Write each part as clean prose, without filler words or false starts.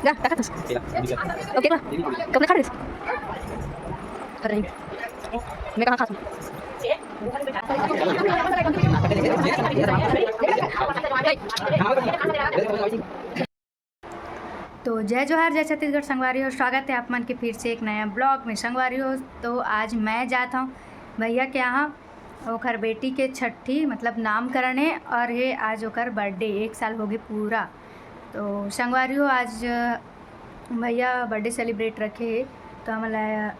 जा टाका तस ओके का कब खा रहे अरे मैं कहाँ खाता तो जय जोहार जय छत्तीसगढ़ संगवारी हो। स्वागत है आप मन के फिर से एक नया ब्लॉग में संगवारी हो। तो आज मैं जाता हूँ भैया के यहाँ ओकर बेटी के छठी मतलब नामकरण है और ये आज ओकर बर्थडे 1 साल हो गए पूरा। तो संगवारी हो आज भैया बर्थडे सेलिब्रेट रखे है तो हमारा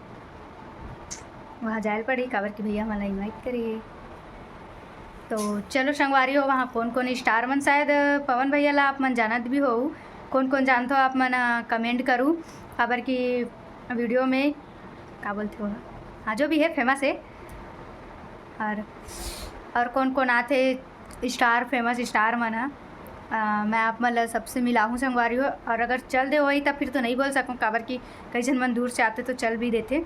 वहाँ जायल पड़ी काबर कि भैया हमारा इन्वाइट करिए। तो चलो संगवारी हो वहाँ कौन कौन स्टार मन शायद पवन भैया ला आप मन जानत भी हो, कौन कौन जानते हो आप मन कमेंट करूँ काबर कि वीडियो में क्या बोलते हो हाँ जो भी है फेमस है। और कौन कौन आते स्टार फेमस स्टार मन मैं आप मतलब सबसे मिला हूँ संगवारी हो। और अगर चल दे वही तब फिर तो नहीं बोल सकूँ काबर कि कई जन मन दूर से आते तो चल भी देते।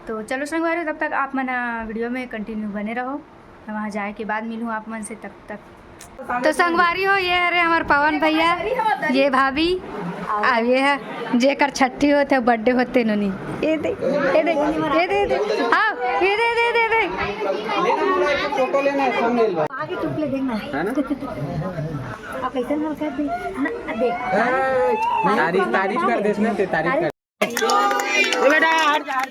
तो चलो संगवारी हो तब तक आप मन वीडियो में कंटिन्यू बने रहो, मैं वहाँ जाए के बाद मिलूँ आप मन से तब तक। तो संगवारी हो ये अरे हमारे पवन भैया ये भाभी अब ये है जेकर छठी होते बर्थडे होते नोनी ये दे ये दे ये दे दे हाँ ये दे दे दे दे फोटो लेना है थंबनेल में आगे टुकले देखना है ना आप ऐसे ना कर दे ना देख तारीफ कर देना ते तारीफ कर बेटा हट जा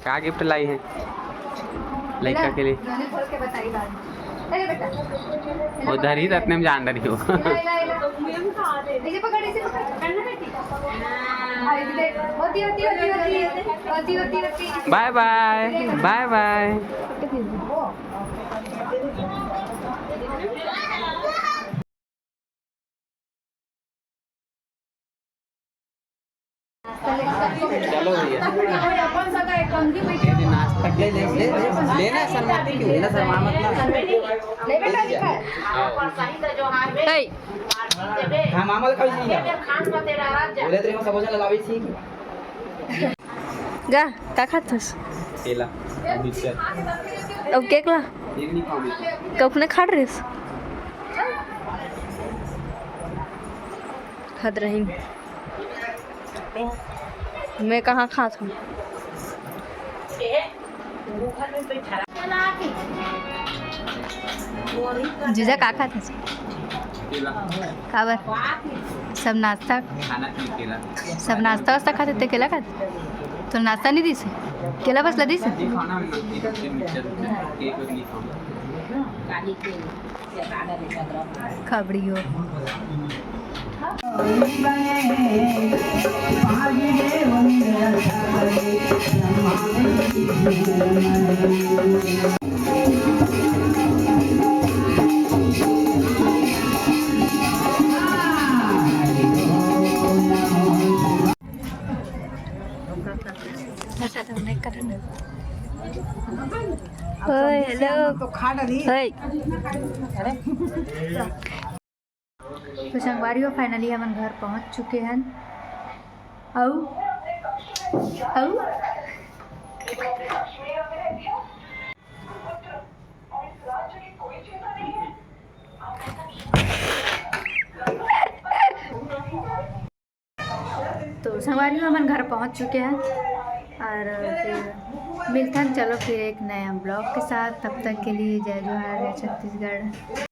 क्या गिफ्ट लाई है लड़का के लिए? उधर ही रखने में जान रही हो। Bye bye bye bye. चलो भैया नाश्ता के लेना शर्माती क्यों लेना शर्मा हाँ मामा का बोले तो सब बोझा लगावे छी गा का खातस केला अब केक ला कब ने खा रेस खद रही मैं कहाँ खात हूँ जीजा का खात है काबर सब नाश्ता सब नाश्ता वास्ता खाते थे केला खाते तो नाश्ता नहीं दी से केला बस लदी से खबड़ी हो तो संगवारी हो फाइनली हम घर पहुंच चुके हैं। तो संगवारी हो हम घर पहुंच चुके हैं और फिर मिलते हैं चलो फिर एक नया ब्लॉग के साथ। तब तक के लिए जय जोहार जय छत्तीसगढ़।